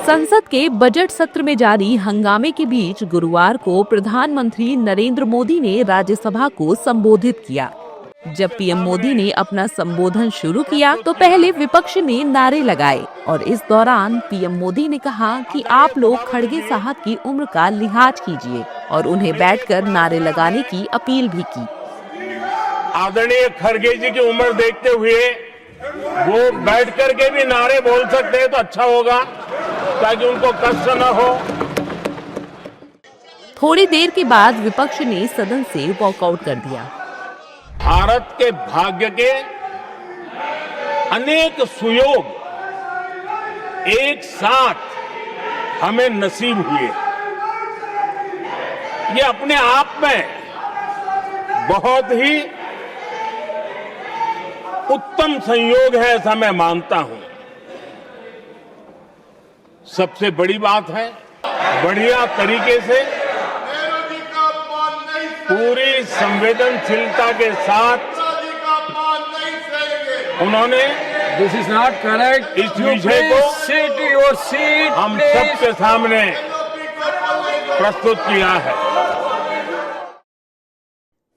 संसद के बजट सत्र में जारी हंगामे के बीच गुरुवार को प्रधानमंत्री नरेंद्र मोदी ने राज्यसभा को संबोधित किया। जब पीएम मोदी ने अपना संबोधन शुरू किया तो पहले विपक्ष ने नारे लगाए और इस दौरान पीएम मोदी ने कहा कि आप लोग खड़गे साहब की उम्र का लिहाज कीजिए और उन्हें बैठकर नारे लगाने की अपील भी की। आदरणीय खड़गे जी की उम्र देखते हुए वो बैठ करके भी नारे बोल सकते हैं तो अच्छा होगा, ताकि उनको कष्ट न हो। थोड़ी देर के बाद विपक्ष ने सदन से वॉकआउट कर दिया। भारत के भाग्य के अनेक सुयोग एक साथ हमें नसीब हुए। ये अपने आप में बहुत ही उत्तम संयोग है, ऐसा मैं मानता हूं। सबसे बड़ी बात है, बढ़िया तरीके से पूरी संवेदनशीलता के साथ उन्होंने दिस इज नॉट करेक्ट, इस विषय को सिट योर सीट हम सबके सामने प्रस्तुत किया है।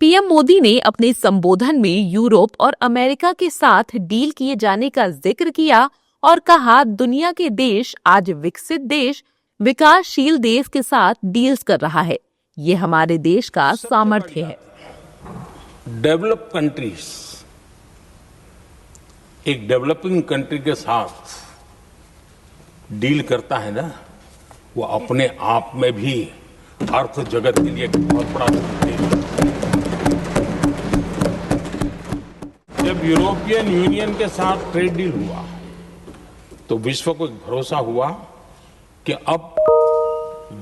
पीएम मोदी ने अपने संबोधन में यूरोप और अमेरिका के साथ डील किए जाने का जिक्र किया और कहा, दुनिया के देश आज विकसित देश, विकासशील देश के साथ डील्स कर रहा है। ये हमारे देश का सामर्थ्य है। डेवलप कंट्रीज एक डेवलपिंग कंट्री के साथ डील करता है ना, वो अपने आप में भी अर्थ जगत के लिए एक बहुत बड़ा संदेश है। जब यूरोपियन यूनियन के साथ ट्रेड डील हुआ तो विश्व को एक भरोसा हुआ कि अब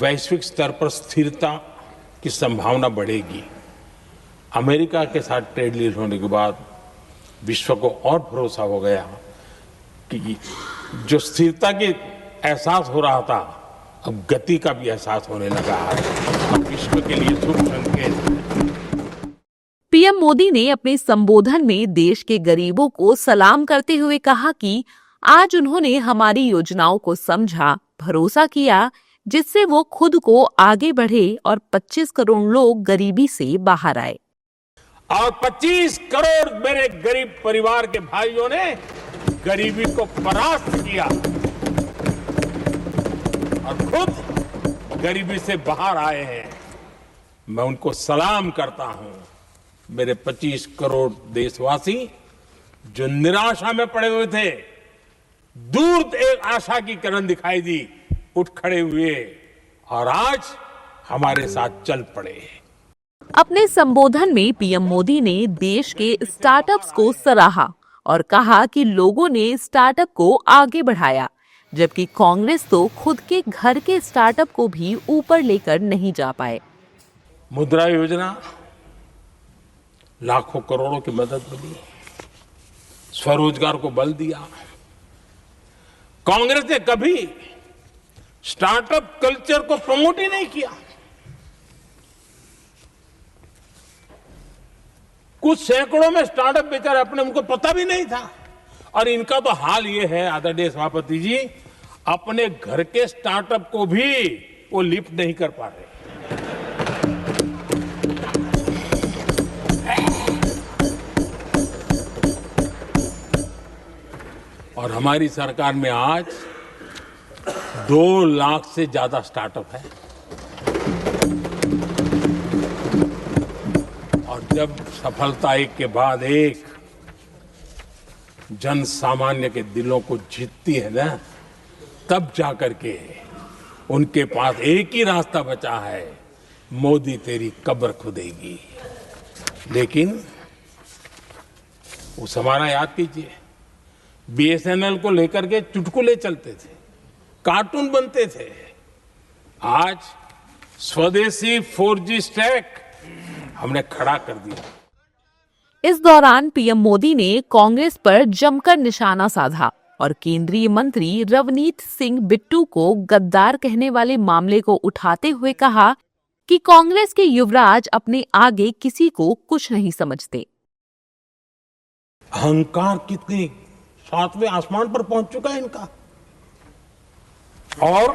वैश्विक स्तर पर स्थिरता की संभावना बढ़ेगी। अमेरिका के साथ ट्रेड डील होने के बाद विश्व को और भरोसा हो गया कि जो स्थिरता की एहसास हो रहा था, अब गति का भी एहसास होने लगा है। अब विश्व के लिए शुभ संकेत। पीएम मोदी ने अपने संबोधन में देश के गरीबों को सलाम करते हुए कहा कि आज उन्होंने हमारी योजनाओं को समझा, भरोसा किया, जिससे वो खुद को आगे बढ़े और 25 करोड़ लोग गरीबी से बाहर आए। और 25 करोड़ मेरे गरीब परिवार के भाइयों ने गरीबी को परास्त किया और खुद गरीबी से बाहर आए हैं। मैं उनको सलाम करता हूं। मेरे 25 करोड़ देशवासी जो निराशा में पड़े हुए थे, दूर एक आशा की किरण दिखाई दी, उठ खड़े हुए और आज हमारे साथ चल पड़े। अपने संबोधन में पीएम मोदी ने देश के स्टार्टअप्स को सराहा और कहा कि लोगों ने स्टार्टअप को आगे बढ़ाया, जबकि कांग्रेस तो खुद के घर के स्टार्टअप को भी ऊपर लेकर नहीं जा पाए। मुद्रा योजना, लाखों करोड़ों की मदद मिली, स्वरोजगार को बल दिया। कांग्रेस ने कभी स्टार्टअप कल्चर को प्रमोट ही नहीं किया। कुछ सैकड़ों में स्टार्टअप बेचारे अपने उनको पता भी नहीं था। और इनका तो हाल ये है आदरणीय सभापति जी, अपने घर के स्टार्टअप को भी वो लिफ्ट नहीं कर पा रहे। और हमारी सरकार में आज 2 लाख से ज्यादा स्टार्टअप है। और जब सफलता एक के बाद एक जन सामान्य के दिलों को जीतती है ना, तब जाकर के उनके पास एक ही रास्ता बचा है, मोदी तेरी कब्र खुदेगी। लेकिन उस हमारा याद कीजिए, बीएसएनएल को लेकर के चुटकुले चलते थे, कार्टून बनते थे। आज स्वदेशी 4G स्टैक हमने खड़ा कर दिया। इस दौरान पीएम मोदी ने कांग्रेस पर जमकर निशाना साधा और केंद्रीय मंत्री रवनीत सिंह बिट्टू को गद्दार कहने वाले मामले को उठाते हुए कहा कि कांग्रेस के युवराज अपने आगे किसी को कुछ नहीं समझते। अहंकार कितनी 7वें आसमान पर पहुंच चुका है इनका। और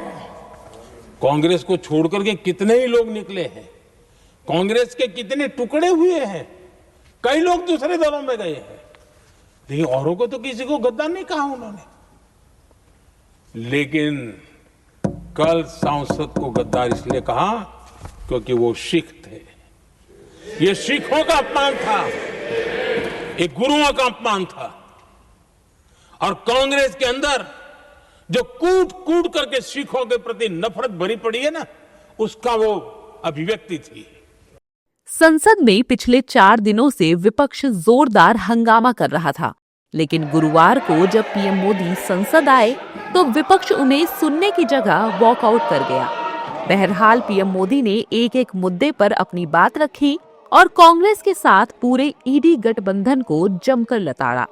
कांग्रेस को छोड़कर के कितने ही लोग निकले हैं, कांग्रेस के कितने टुकड़े हुए हैं, कई लोग दूसरे दलों में गए हैं, लेकिन औरों को तो किसी को गद्दार नहीं कहा उन्होंने। लेकिन कल सांसद को गद्दार इसलिए कहा क्योंकि वो सिख थे। ये सिखों का अपमान था, ये गुरुओं का अपमान था। और कांग्रेस के अंदर जो कूट कूट करके सिखों के प्रति नफरत भरी पड़ी है ना, उसका वो अभिव्यक्ति थी। संसद में पिछले 4 दिनों से विपक्ष जोरदार हंगामा कर रहा था, लेकिन गुरुवार को जब पीएम मोदी संसद आए तो विपक्ष उन्हें सुनने की जगह वॉकआउट कर गया। बहरहाल पीएम मोदी ने एक एक मुद्दे पर अपनी बात रखी और कांग्रेस के साथ पूरे ईडी गठबंधन को जमकर लताड़ा।